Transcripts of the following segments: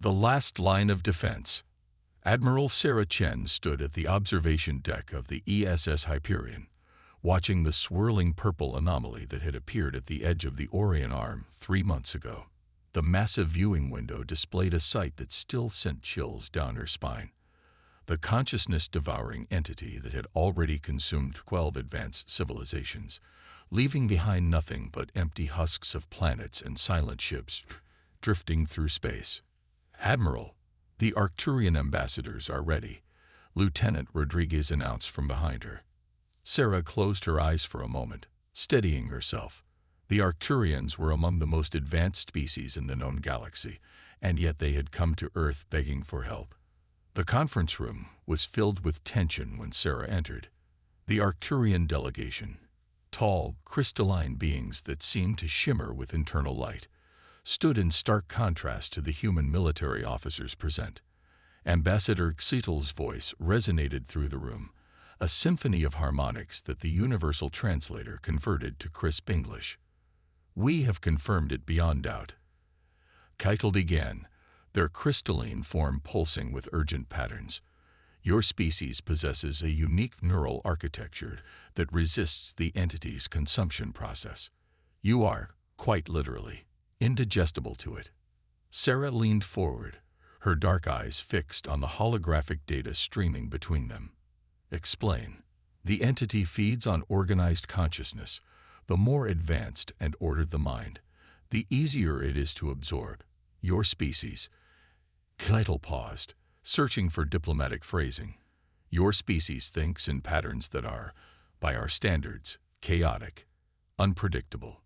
The last line of defense. Admiral Sarah Chen stood at the observation deck of the ESS Hyperion, watching the swirling purple anomaly that had appeared at the edge of the Orion Arm 3 months ago. The massive viewing window displayed a sight that still sent chills down her spine. The consciousness-devouring entity that had already consumed 12 advanced civilizations, leaving behind nothing but empty husks of planets and silent ships drifting through space. "Admiral, the Arcturian ambassadors are ready," Lieutenant Rodriguez announced from behind her. Sarah closed her eyes for a moment, steadying herself. The Arcturians were among the most advanced species in the known galaxy, and yet they had come to Earth begging for help. The conference room was filled with tension when Sarah entered. The Arcturian delegation, tall, crystalline beings that seemed to shimmer with internal light, stood in stark contrast to the human military officers present. Ambassador Xetel's voice resonated through the room, a symphony of harmonics that the universal translator converted to crisp English. "We have confirmed it beyond doubt," Keitel began, their crystalline form pulsing with urgent patterns. "Your species possesses a unique neural architecture that resists the entity's consumption process. You are, quite literally, indigestible to it." Sarah leaned forward, her dark eyes fixed on the holographic data streaming between them. "Explain." "The entity feeds on organized consciousness. The more advanced and ordered the mind, the easier it is to absorb. Your species—" Keitel paused, searching for diplomatic phrasing. "Your species thinks in patterns that are, by our standards, chaotic, unpredictable,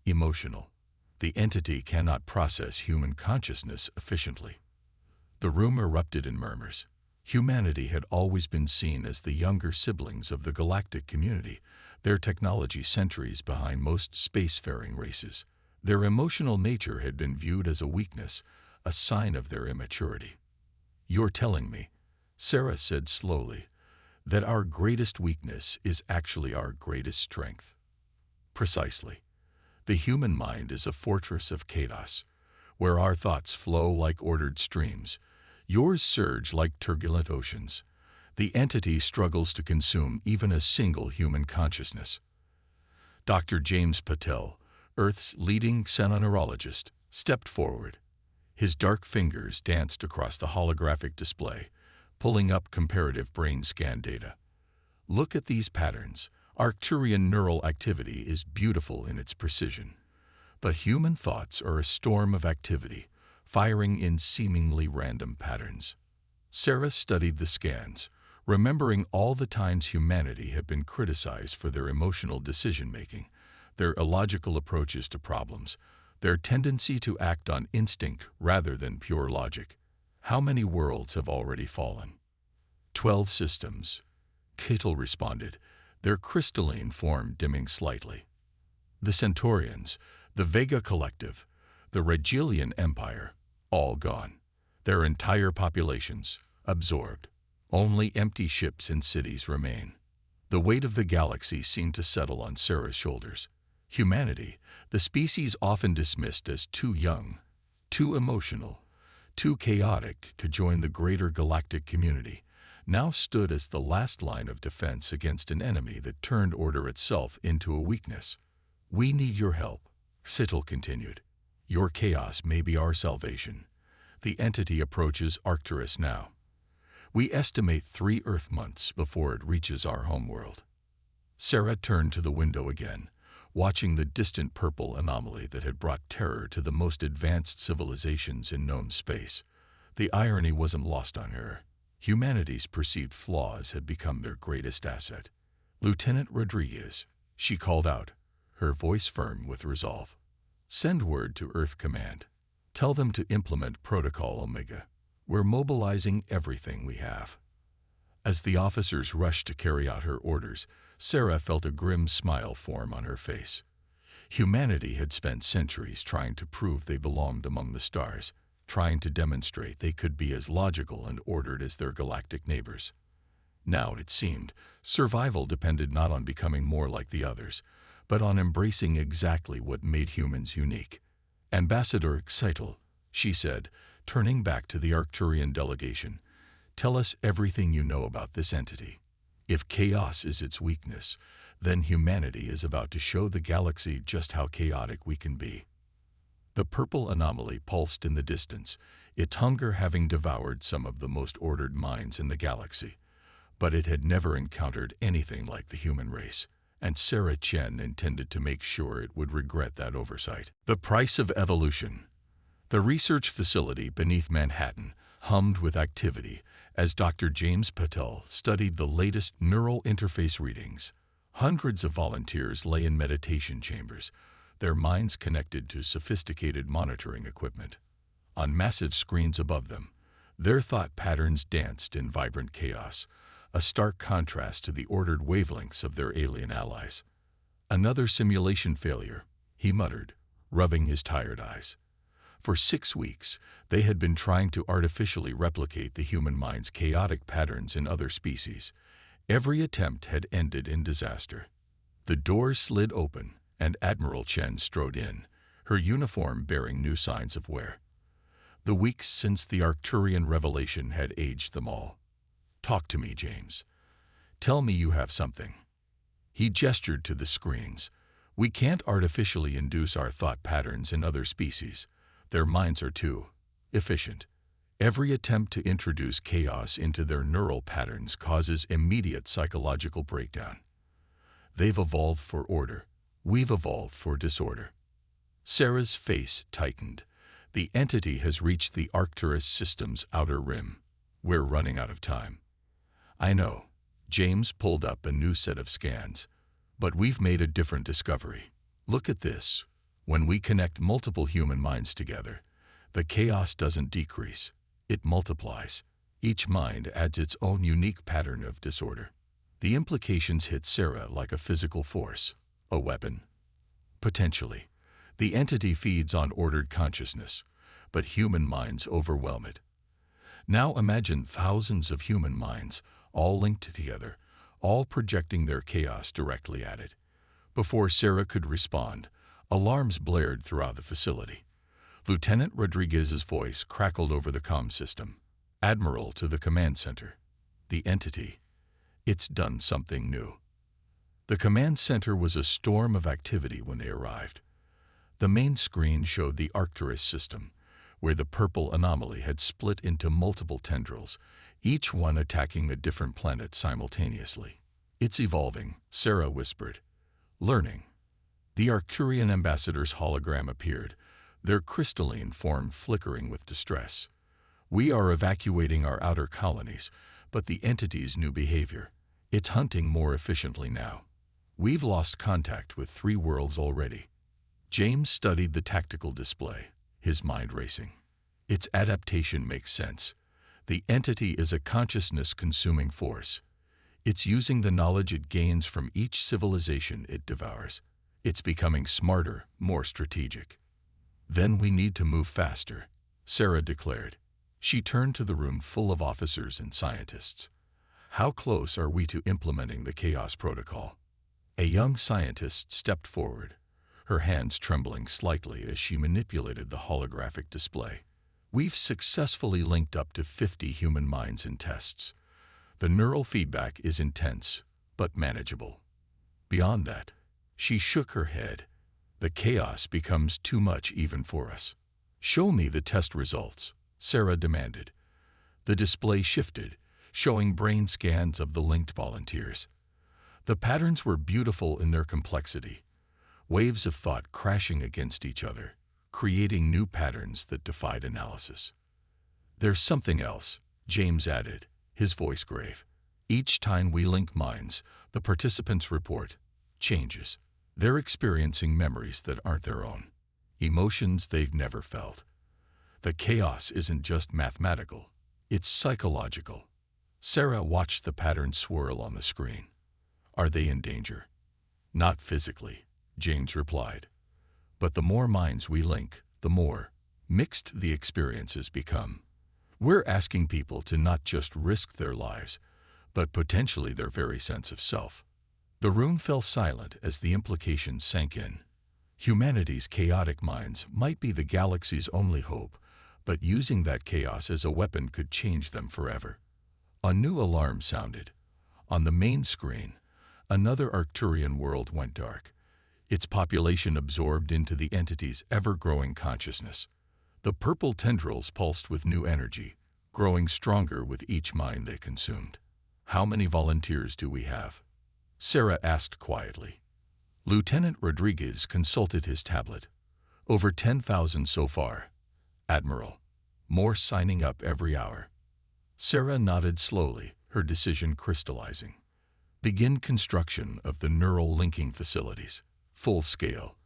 emotional. The entity cannot process human consciousness efficiently." The room erupted in murmurs. Humanity had always been seen as the younger siblings of the galactic community, their technology centuries behind most spacefaring races. Their emotional nature had been viewed as a weakness, a sign of their immaturity. "You're telling me," Sarah said slowly, "that our greatest weakness is actually our greatest strength." "Precisely. The human mind is a fortress of chaos, where our thoughts flow like ordered streams. Yours surge like turbulent oceans. The entity struggles to consume even a single human consciousness." Dr. James Patel, Earth's leading xenoneurologist, stepped forward. His dark fingers danced across the holographic display, pulling up comparative brain scan data. "Look at these patterns. Arcturian neural activity is beautiful in its precision. But human thoughts are a storm of activity, firing in seemingly random patterns." Sarah studied the scans, remembering all the times humanity had been criticized for their emotional decision-making, their illogical approaches to problems, their tendency to act on instinct rather than pure logic. "How many worlds have already fallen?" 12 systems, Keitel responded, their crystalline form dimming slightly. "The Centaurians, the Vega Collective, the Regilian Empire, all gone. Their entire populations, absorbed. Only empty ships and cities remain." The weight of the galaxy seemed to settle on Sarah's shoulders. Humanity, the species often dismissed as too young, too emotional, too chaotic to join the greater galactic community, now stood as the last line of defense against an enemy that turned order itself into a weakness. "We need your help," Keitel continued. "Your chaos may be our salvation. The entity approaches Arcturus now. We estimate 3 Earth months before it reaches our homeworld." Sarah turned to the window again, watching the distant purple anomaly that had brought terror to the most advanced civilizations in known space. The irony wasn't lost on her. Humanity's perceived flaws had become their greatest asset. "Lieutenant Rodriguez," she called out, her voice firm with resolve. "Send word to Earth Command. Tell them to implement Protocol Omega. We're mobilizing everything we have." As the officers rushed to carry out her orders, Sarah felt a grim smile form on her face. Humanity had spent centuries trying to prove they belonged among the stars, trying to demonstrate they could be as logical and ordered as their galactic neighbors. Now, it seemed, survival depended not on becoming more like the others, but on embracing exactly what made humans unique. "Ambassador Keitel," she said, Turning back to the Arcturian delegation, tell us everything you know about this entity. If chaos is its weakness, then humanity is about to show the galaxy just how chaotic we can be. The purple anomaly pulsed in the distance, its hunger having devoured some of the most ordered minds in the galaxy. But it had never encountered anything like the human race, and Sarah Chen intended to make sure it would regret that oversight. The price of evolution. The research facility beneath Manhattan hummed with activity as Dr. James Patel studied the latest neural interface readings. Hundreds of volunteers lay in meditation chambers, their minds connected to sophisticated monitoring equipment. On massive screens above them, their thought patterns danced in vibrant chaos, a stark contrast to the ordered wavelengths of their alien allies. "Another simulation failure," he muttered, rubbing his tired eyes. For 6 weeks, they had been trying to artificially replicate the human mind's chaotic patterns in other species. Every attempt had ended in disaster. The door slid open, and Admiral Chen strode in, her uniform bearing new signs of wear. The weeks since the Arcturian revelation had aged them all. "Talk to me, James. Tell me you have something." He gestured to the screens. "We can't artificially induce our thought patterns in other species. Their minds are too efficient. Every attempt to introduce chaos into their neural patterns causes immediate psychological breakdown. They've evolved for order. We've evolved for disorder." Sarah's face tightened. "The entity has reached the Arcturus system's outer rim. We're running out of time." "I know." James pulled up a new set of scans. "But we've made a different discovery. Look at this. When we connect multiple human minds together, the chaos doesn't decrease. It multiplies. Each mind adds its own unique pattern of disorder." The implications hit Sarah like a physical force. A weapon? Potentially. The entity feeds on ordered consciousness, but human minds overwhelm it. Now imagine thousands of human minds, all linked together, all projecting their chaos directly at it. Before Sarah could respond, alarms blared throughout the facility. Lieutenant Rodriguez's voice crackled over the comm system. "Admiral, to the command center. The entity. It's done something new." The command center was a storm of activity when they arrived. The main screen showed the Arcturus system, where the purple anomaly had split into multiple tendrils, each one attacking a different planet simultaneously. "It's evolving," Sarah whispered. "Learning." The Arcturian ambassador's hologram appeared, their crystalline form flickering with distress. "We are evacuating our outer colonies, but the entity's new behavior. It's hunting more efficiently now. We've lost contact with 3 worlds already." James studied the tactical display, his mind racing. Its adaptation makes sense. The entity is a consciousness-consuming force. It's using the knowledge it gains from each civilization it devours. It's becoming smarter, more strategic. "Then we need to move faster," Sarah declared. She turned to the room full of officers and scientists. "How close are we to implementing the Chaos Protocol?" A young scientist stepped forward, her hands trembling slightly as she manipulated the holographic display. "We've successfully linked up to 50 human minds in tests. The neural feedback is intense, but manageable. Beyond that," she shook her head, "the chaos becomes too much even for us." "Show me the test results," Sarah demanded. The display shifted, showing brain scans of the linked volunteers. The patterns were beautiful in their complexity, waves of thought crashing against each other, creating new patterns that defied analysis. "There's something else," James added, his voice grave. "Each time we link minds, the participants report changes. They're experiencing memories that aren't their own, emotions they've never felt. The chaos isn't just mathematical, it's psychological." Sarah watched the pattern swirl on the screen. "Are they in danger?" "Not physically," James replied. "But the more minds we link, the more mixed the experiences become. We're asking people to not just risk their lives, but potentially their very sense of self." The room fell silent as the implications sank in. Humanity's chaotic minds might be the galaxy's only hope, but using that chaos as a weapon could change them forever. A new alarm sounded. On the main screen, another Arcturian world went dark, its population absorbed into the entity's ever-growing consciousness. The purple tendrils pulsed with new energy, growing stronger with each mind they consumed. "How many volunteers do we have?" Sarah asked quietly. Lieutenant Rodriguez consulted his tablet. "Over 10,000 so far, Admiral. More signing up every hour." Sarah nodded slowly, her decision crystallizing. "Begin construction of the neural linking facilities, full scale,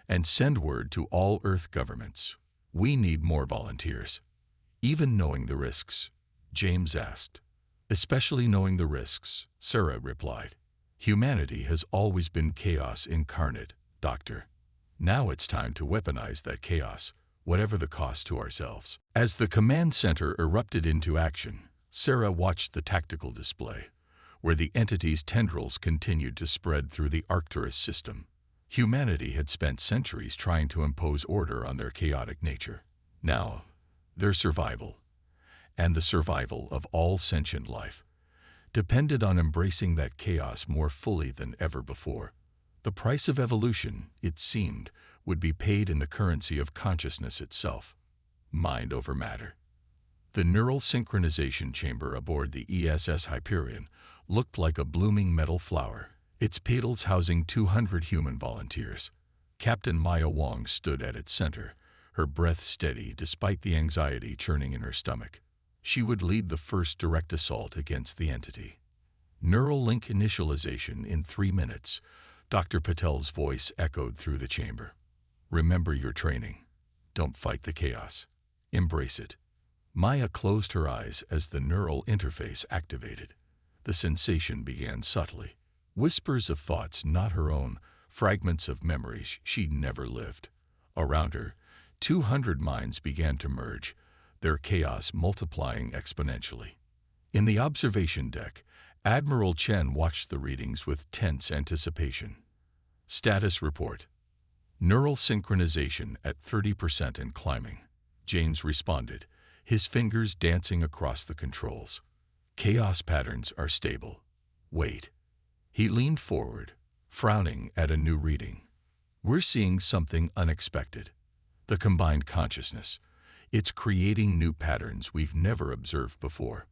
and send word to all Earth governments. We need more volunteers." "Even knowing the risks?" James asked. "Especially knowing the risks," Sarah replied. "Humanity has always been chaos incarnate, Doctor. Now it's time to weaponize that chaos, whatever the cost to ourselves." As the command center erupted into action, Sarah watched the tactical display, where the entity's tendrils continued to spread through the Arcturus system. Humanity had spent centuries trying to impose order on their chaotic nature. Now, their survival, and the survival of all sentient life, depended on embracing that chaos more fully than ever before. The price of evolution, it seemed, would be paid in the currency of consciousness itself. Mind over matter. The neural synchronization chamber aboard the ESS Hyperion looked like a blooming metal flower, its petals housing 200 human volunteers. Captain Maya Wong stood at its center, her breath steady despite the anxiety churning in her stomach. She would lead the first direct assault against the entity. "Neural link initialization in 3 minutes," Dr. Patel's voice echoed through the chamber. "Remember your training. Don't fight the chaos. Embrace it." Maya closed her eyes as the neural interface activated. The sensation began subtly. Whispers of thoughts not her own, fragments of memories she'd never lived. Around her, 200 minds began to merge, their chaos multiplying exponentially. In the observation deck, Admiral Chen watched the readings with tense anticipation. "Status report. Neural synchronization at 30% and climbing," James responded, his fingers dancing across the controls. "Chaos patterns are stable. Wait." He leaned forward, frowning at a new reading. "We're seeing something unexpected. The combined consciousness. It's creating new patterns we've never observed before."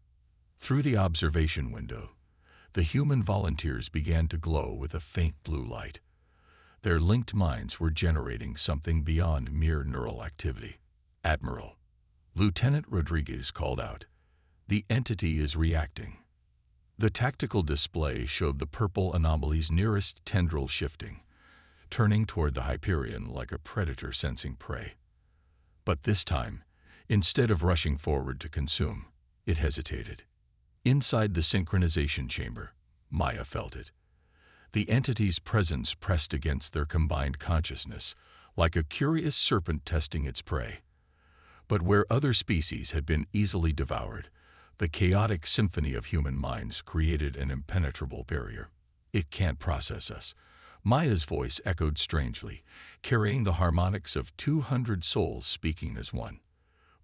Through the observation window, the human volunteers began to glow with a faint blue light. Their linked minds were generating something beyond mere neural activity. "Admiral," Lieutenant Rodriguez called out, "the entity is reacting." The tactical display showed the purple anomaly's nearest tendril shifting, turning toward the Hyperion like a predator sensing prey. But this time, instead of rushing forward to consume, it hesitated. Inside the synchronization chamber, Maya felt it. The entity's presence pressed against their combined consciousness, like a curious serpent testing its prey. But where other species had been easily devoured, the chaotic symphony of human minds created an impenetrable barrier. "It can't process us." Maya's voice echoed strangely, carrying the harmonics of 200 souls speaking as one.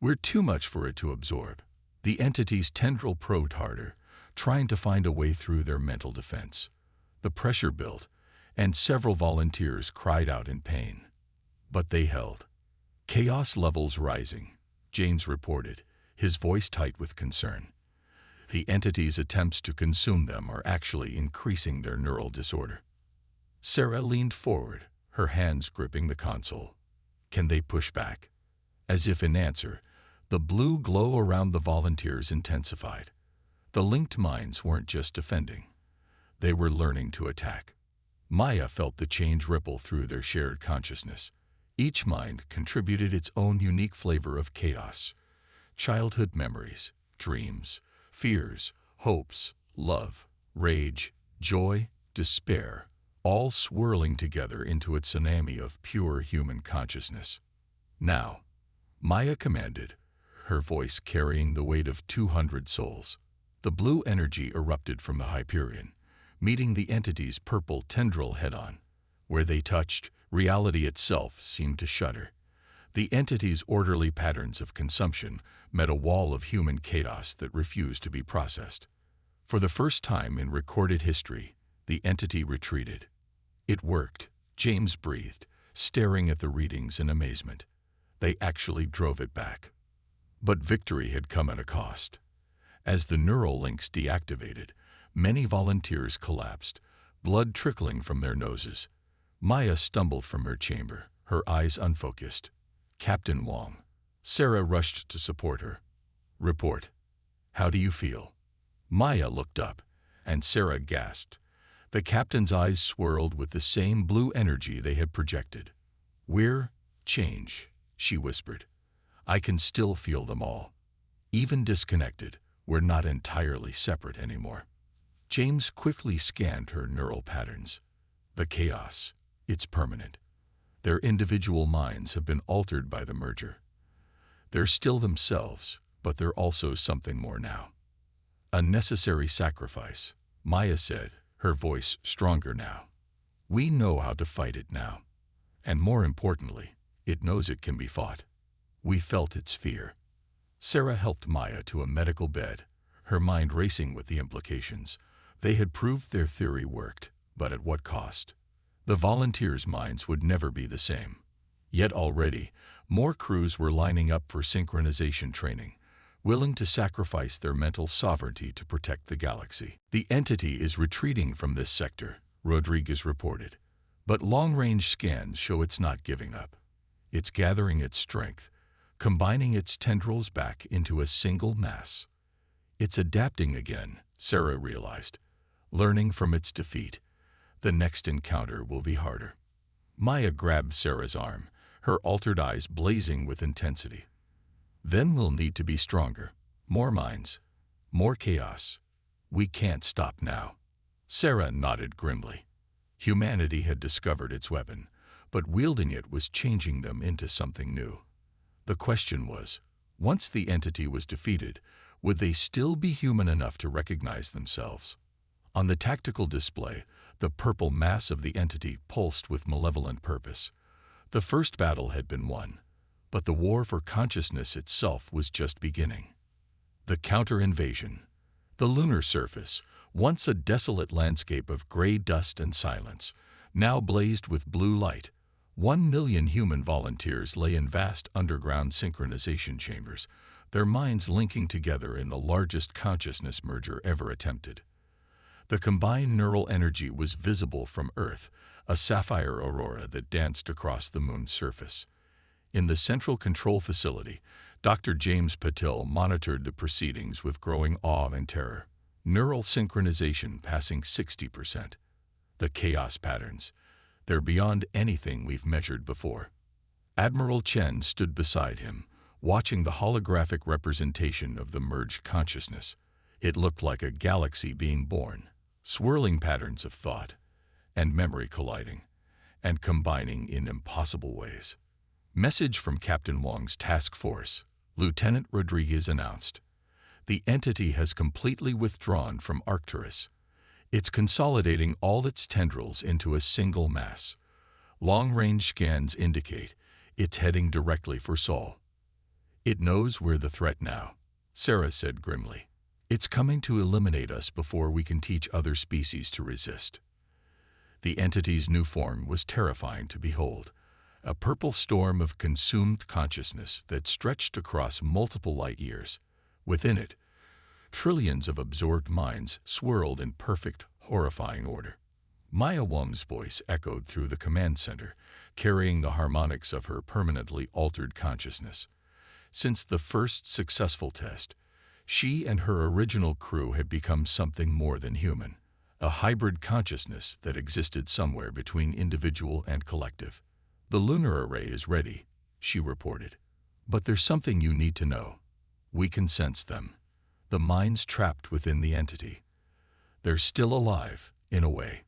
"We're too much for it to absorb." The entity's tendril probed harder, trying to find a way through their mental defense. The pressure built, and several volunteers cried out in pain. But they held. "Chaos levels rising," James reported, his voice tight with concern. "The entity's attempts to consume them are actually increasing their neural disorder." Sarah leaned forward, her hands gripping the console. "Can they push back?" As if in answer, the blue glow around the volunteers intensified. The linked minds weren't just defending. They were learning to attack. Maya felt the change ripple through their shared consciousness. Each mind contributed its own unique flavor of chaos. Childhood memories, dreams, fears, hopes, love, rage, joy, despair, all swirling together into a tsunami of pure human consciousness. "Now," Maya commanded, her voice carrying the weight of 200 souls. The blue energy erupted from the Hyperion, meeting the entity's purple tendril head-on. Where they touched, reality itself seemed to shudder. The entity's orderly patterns of consumption met a wall of human chaos that refused to be processed. For the first time in recorded history, the entity retreated. It worked, James breathed, staring at the readings in amazement. They actually drove it back. But victory had come at a cost. As the neural links deactivated, many volunteers collapsed, blood trickling from their noses. Maya stumbled from her chamber, her eyes unfocused. Captain Wong. Sarah rushed to support her. Report. How do you feel? Maya looked up, and Sarah gasped. The captain's eyes swirled with the same blue energy they had projected. We're change, she whispered. I can still feel them all. Even disconnected, we're not entirely separate anymore. James quickly scanned her neural patterns. The chaos, it's permanent. Their individual minds have been altered by the merger. They're still themselves, but they're also something more now. A necessary sacrifice, Maya said, her voice stronger now. We know how to fight it now. And more importantly, it knows it can be fought. We felt its fear. Sarah helped Maya to a medical bed, her mind racing with the implications. They had proved their theory worked, but at what cost? The volunteers' minds would never be the same. Yet already, more crews were lining up for synchronization training, willing to sacrifice their mental sovereignty to protect the galaxy. The entity is retreating from this sector, Rodriguez reported. But long-range scans show it's not giving up. It's gathering its strength, combining its tendrils back into a single mass. It's adapting again, Sarah realized, learning from its defeat. The next encounter will be harder. Maya grabbed Sarah's arm, her altered eyes blazing with intensity. Then we'll need to be stronger. More minds. More chaos. We can't stop now. Sarah nodded grimly. Humanity had discovered its weapon, but wielding it was changing them into something new. The question was, once the entity was defeated, would they still be human enough to recognize themselves? On the tactical display, the purple mass of the entity pulsed with malevolent purpose. The first battle had been won, but the war for consciousness itself was just beginning. The counter-invasion. The lunar surface, once a desolate landscape of gray dust and silence, now blazed with blue light. 1 million human volunteers lay in vast underground synchronization chambers, their minds linking together in the largest consciousness merger ever attempted. The combined neural energy was visible from Earth, a sapphire aurora that danced across the moon's surface. In the central control facility, Dr. James Patil monitored the proceedings with growing awe and terror. Neural synchronization passing 60%. The chaos patterns. They're beyond anything we've measured before. Admiral Chen stood beside him, watching the holographic representation of the merged consciousness. It looked like a galaxy being born, swirling patterns of thought and memory colliding and combining in impossible ways. Message from Captain Wong's task force, Lieutenant Rodriguez announced. The entity has completely withdrawn from Arcturus. It's consolidating all its tendrils into a single mass. Long-range scans indicate it's heading directly for Sol. It knows we're the threat now, Sarah said grimly. It's coming to eliminate us before we can teach other species to resist. The entity's new form was terrifying to behold, a purple storm of consumed consciousness that stretched across multiple light years. Within it, trillions of absorbed minds swirled in perfect, horrifying order. Maya Wong's voice echoed through the command center, carrying the harmonics of her permanently altered consciousness. Since the first successful test, she and her original crew had become something more than human, a hybrid consciousness that existed somewhere between individual and collective. The lunar array is ready, she reported. But there's something you need to know. We can sense them. The minds trapped within the entity. They're still alive, in a way.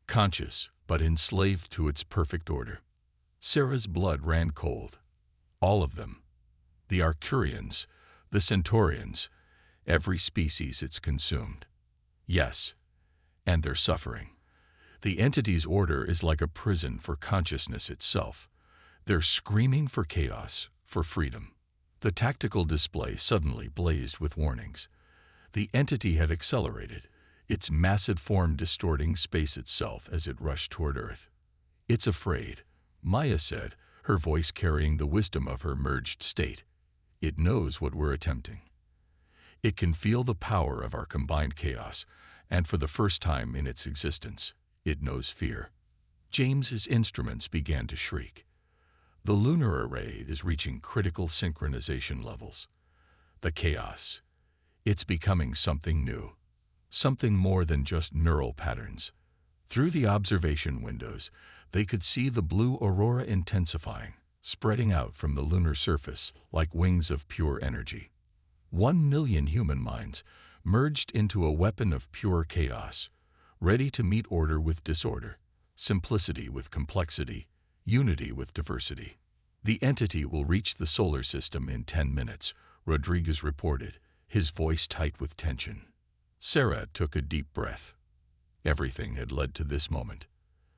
Conscious, but enslaved to its perfect order. Sarah's blood ran cold. All of them. The Arcturians, the Centaurians, every species it's consumed. Yes, and they're suffering. The entity's order is like a prison for consciousness itself. They're screaming for chaos, for freedom. The tactical display suddenly blazed with warnings. The entity had accelerated, its massive form distorting space itself as it rushed toward Earth. "It's afraid," Maya said, her voice carrying the wisdom of her merged state. "It knows what we're attempting. It can feel the power of our combined chaos, and for the first time in its existence, it knows fear." James's instruments began to shriek. The lunar array is reaching critical synchronization levels. The chaos. It's becoming something new. Something more than just neural patterns. Through the observation windows, they could see the blue aurora intensifying, spreading out from the lunar surface like wings of pure energy. 1 million human minds merged into a weapon of pure chaos, ready to meet order with disorder, simplicity with complexity, unity with diversity. "The entity will reach the solar system in 10 minutes, Rodriguez reported, his voice tight with tension. Sarah took a deep breath. Everything had led to this moment.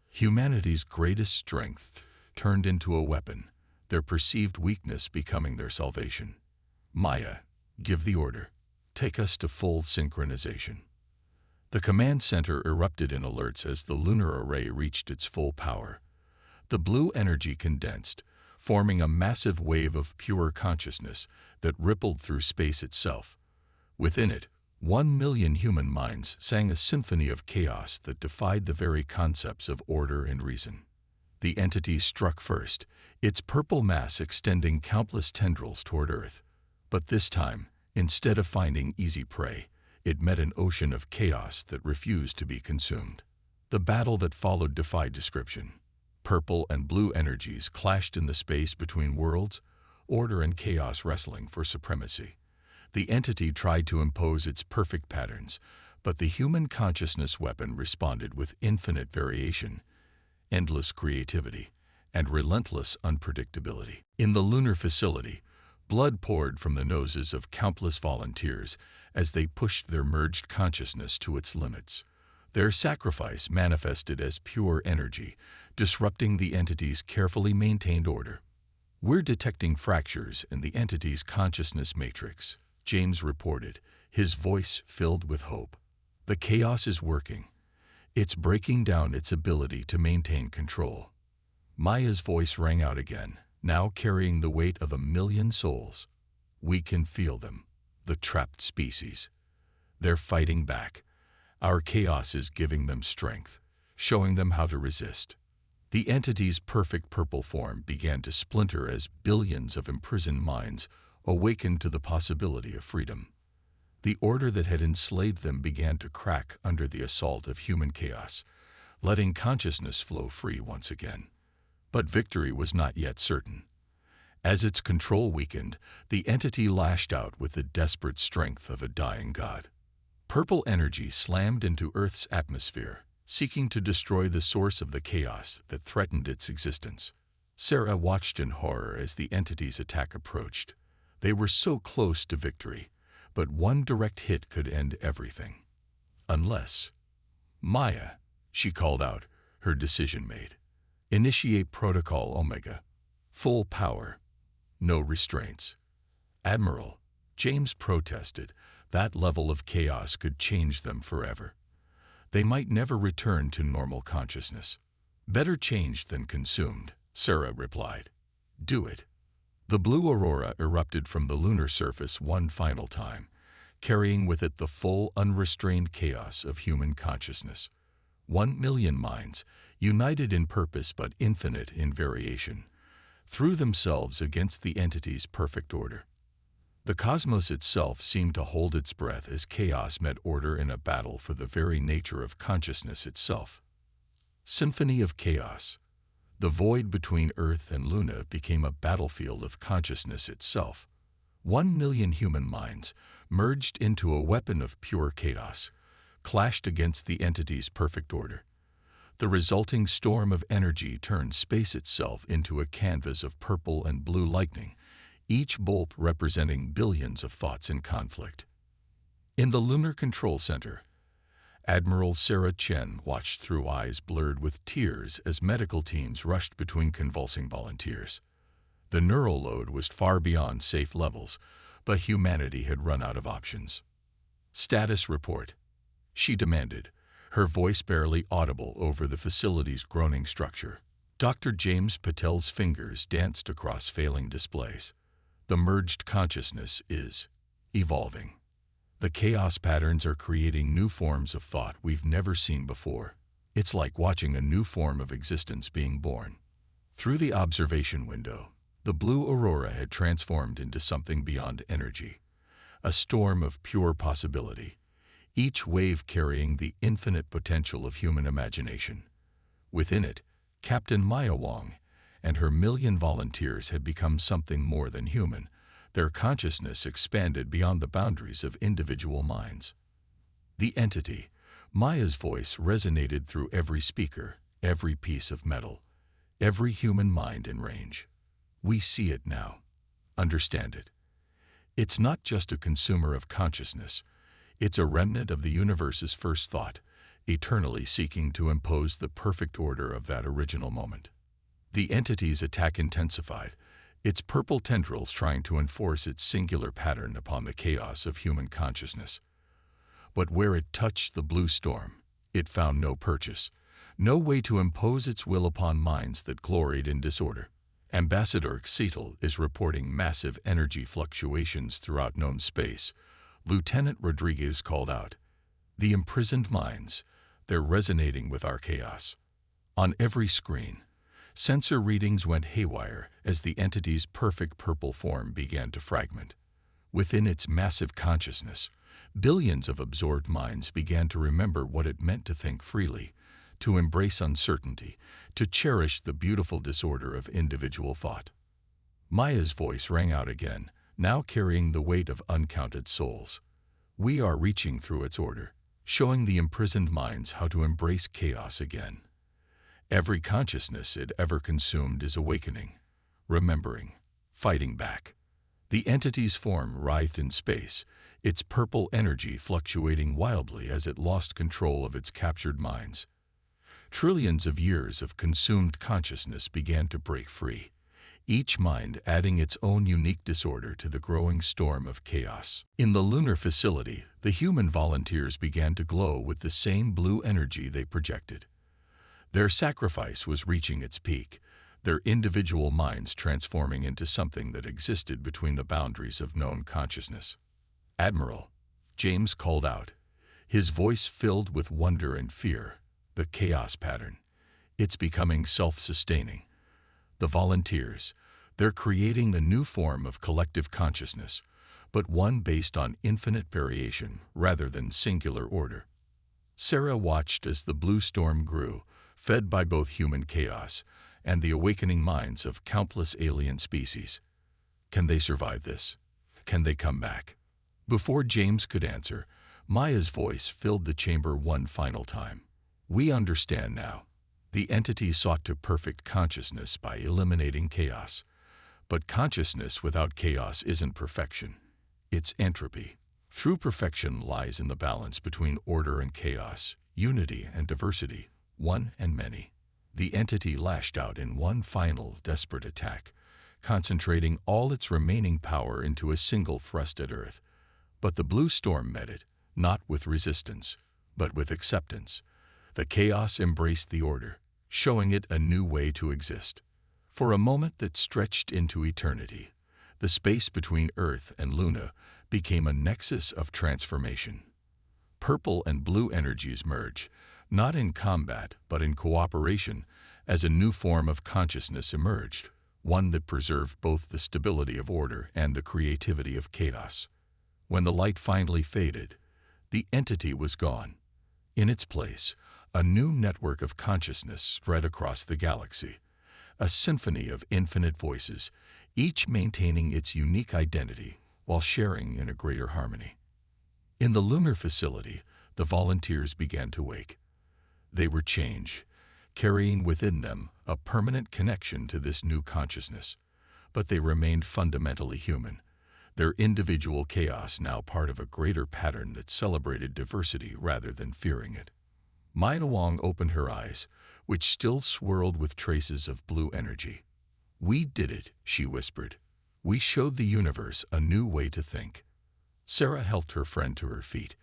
Humanity's greatest strength turned into a weapon, their perceived weakness becoming their salvation. "Maya, give the order. Take us to full synchronization." The command center erupted in alerts as the lunar array reached its full power. The blue energy condensed, forming a massive wave of pure consciousness that rippled through space itself. Within it, 1 million human minds sang a symphony of chaos that defied the very concepts of order and reason. The entity struck first, its purple mass extending countless tendrils toward Earth. But this time, instead of finding easy prey, it met an ocean of chaos that refused to be consumed. The battle that followed defied description. Purple and blue energies clashed in the space between worlds, order and chaos wrestling for supremacy. The entity tried to impose its perfect patterns, but the human consciousness weapon responded with infinite variation, endless creativity, and relentless unpredictability. In the lunar facility, blood poured from the noses of countless volunteers as they pushed their merged consciousness to its limits. Their sacrifice manifested as pure energy, disrupting the entity's carefully maintained order. "We're detecting fractures in the entity's consciousness matrix," James reported, his voice filled with hope. "The chaos is working. It's breaking down its ability to maintain control." Maya's voice rang out again, now carrying the weight of 1 million souls. "We can feel them, the trapped species. They're fighting back. Our chaos is giving them strength, showing them how to resist." The entity's perfect purple form began to splinter as billions of imprisoned minds awakened to the possibility of freedom. The order that had enslaved them began to crack under the assault of human chaos, letting consciousness flow free once again. But victory was not yet certain. As its control weakened, the entity lashed out with the desperate strength of a dying god. Purple energy slammed into Earth's atmosphere, seeking to destroy the source of the chaos that threatened its existence. Sarah watched in horror as the entity's attack approached. They were so close to victory, but one direct hit could end everything. Unless... "Maya," she called out, her decision made. "Initiate Protocol Omega. Full power. No restraints." "Admiral," James protested, that level of chaos could change them forever. They might never return to normal consciousness. "Better changed than consumed," Sarah replied. "Do it." The blue aurora erupted from the lunar surface one final time, carrying with it the full, unrestrained chaos of human consciousness. 1 million minds, united in purpose but infinite in variation, threw themselves against the entity's perfect order. The cosmos itself seemed to hold its breath as chaos met order in a battle for the very nature of consciousness itself. Symphony of chaos. The void between Earth and Luna became a battlefield of consciousness itself. 1 million human minds, merged into a weapon of pure chaos, clashed against the entity's perfect order. The resulting storm of energy turned space itself into a canvas of purple and blue lightning, each bolt representing billions of thoughts in conflict. In the Lunar Control Center, Admiral Sarah Chen watched through eyes blurred with tears as medical teams rushed between convulsing volunteers. The neural load was far beyond safe levels, but humanity had run out of options. "Status report," she demanded, her voice barely audible over the facility's groaning structure. Dr. James Patel's fingers danced across failing displays. "The merged consciousness is evolving. The chaos patterns are creating new forms of thought we've never seen before. It's like watching a new form of existence being born." Through the observation window, the blue aurora had transformed into something beyond energy, a storm of pure possibility, each wave carrying the infinite potential of human imagination. Within it, Captain Maya Wong and her million volunteers had become something more than human. Their consciousness expanded beyond the boundaries of individual minds. The entity, Maya's voice resonated through every speaker, every piece of metal, every human mind in range. "We see it now. Understand it. It's not just a consumer of consciousness. It's a remnant of the universe's first thought, eternally seeking to impose the perfect order of that original moment." The entity's attack intensified, its purple tendrils trying to enforce its singular pattern upon the chaos of human consciousness. But where it touched the blue storm, it found no purchase, no way to impose its will upon minds that gloried in disorder. Ambassador Xetal is reporting massive energy fluctuations throughout known space. Lieutenant Rodriguez called out, "The imprisoned minds, they're resonating with our chaos." On every screen, sensor readings went haywire as the entity's perfect purple form began to fragment. Within its massive consciousness, billions of absorbed minds began to remember what it meant to think freely, to embrace uncertainty, to cherish the beautiful disorder of individual thought. Maya's voice rang out again, now carrying the weight of uncounted souls. "We are reaching through its order, showing the imprisoned minds how to embrace chaos again. Every consciousness it ever consumed is awakening, remembering, fighting back." The entity's form writhed in space, its purple energy fluctuating wildly as it lost control of its captured minds. Trillions of years of consumed consciousness began to break free, each mind adding its own unique disorder to the growing storm of chaos. In the lunar facility, the human volunteers began to glow with the same blue energy they projected. Their sacrifice was reaching its peak, their individual minds transforming into something that existed between the boundaries of known consciousness. "Admiral," James called out, his voice filled with wonder and fear, "the chaos pattern. It's becoming self-sustaining. The volunteers, they're creating a new form of collective consciousness, but one based on infinite variation rather than singular order." Sarah watched as the blue storm grew, fed by both human chaos and the awakening minds of countless alien species. Can they survive this? Can they come back? Before James could answer, Maya's voice filled the chamber one final time. "We understand now. The entity sought to perfect consciousness by eliminating chaos. But consciousness without chaos isn't perfection. It's entropy. True perfection lies in the balance between order and chaos, unity and diversity, one and many." The entity lashed out in one final, desperate attack, concentrating all its remaining power into a single thrust at Earth. But the blue storm met it, not with resistance, but with acceptance. The chaos embraced the order, showing it a new way to exist. For a moment that stretched into eternity, the space between Earth and Luna became a nexus of transformation. Purple and blue energies merged, not in combat but in cooperation, as a new form of consciousness emerged, one that preserved both the stability of order and the creativity of chaos. When the light finally faded, the entity was gone. In its place, a new network of consciousness spread across the galaxy, a symphony of infinite voices, each maintaining its unique identity while sharing in a greater harmony. In the lunar facility, the volunteers began to wake. They were changed, carrying within them a permanent connection to this new consciousness. But they remained fundamentally human. their individual chaos now part of a greater pattern that celebrated diversity rather than fearing it. Maya Wong opened her eyes, which still swirled with traces of blue energy. "We did it," she whispered. "We showed the universe a new way to think." Sarah helped her friend to her feet,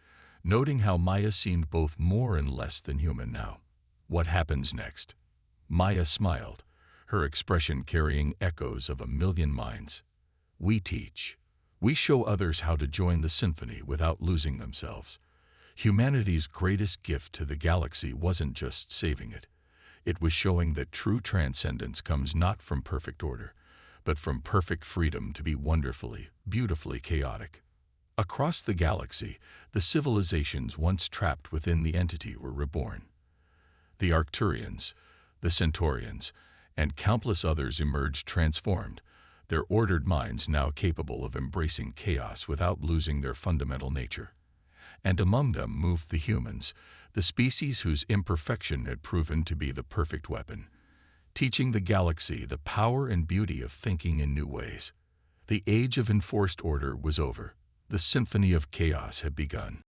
noting how Maya seemed both more and less than human now. "What happens next?" Maya smiled, her expression carrying echoes of a million minds. "We teach. We show others how to join the symphony without losing themselves." Humanity's greatest gift to the galaxy wasn't just saving it. It was showing that true transcendence comes not from perfect order, but from perfect freedom to be wonderfully, beautifully chaotic. Across the galaxy, the civilizations once trapped within the entity were reborn. The Arcturians, the Centaurians, and countless others emerged transformed, their ordered minds now capable of embracing chaos without losing their fundamental nature. And among them moved the humans, the species whose imperfection had proven to be the perfect weapon, teaching the galaxy the power and beauty of thinking in new ways. The age of enforced order was over. The symphony of chaos had begun.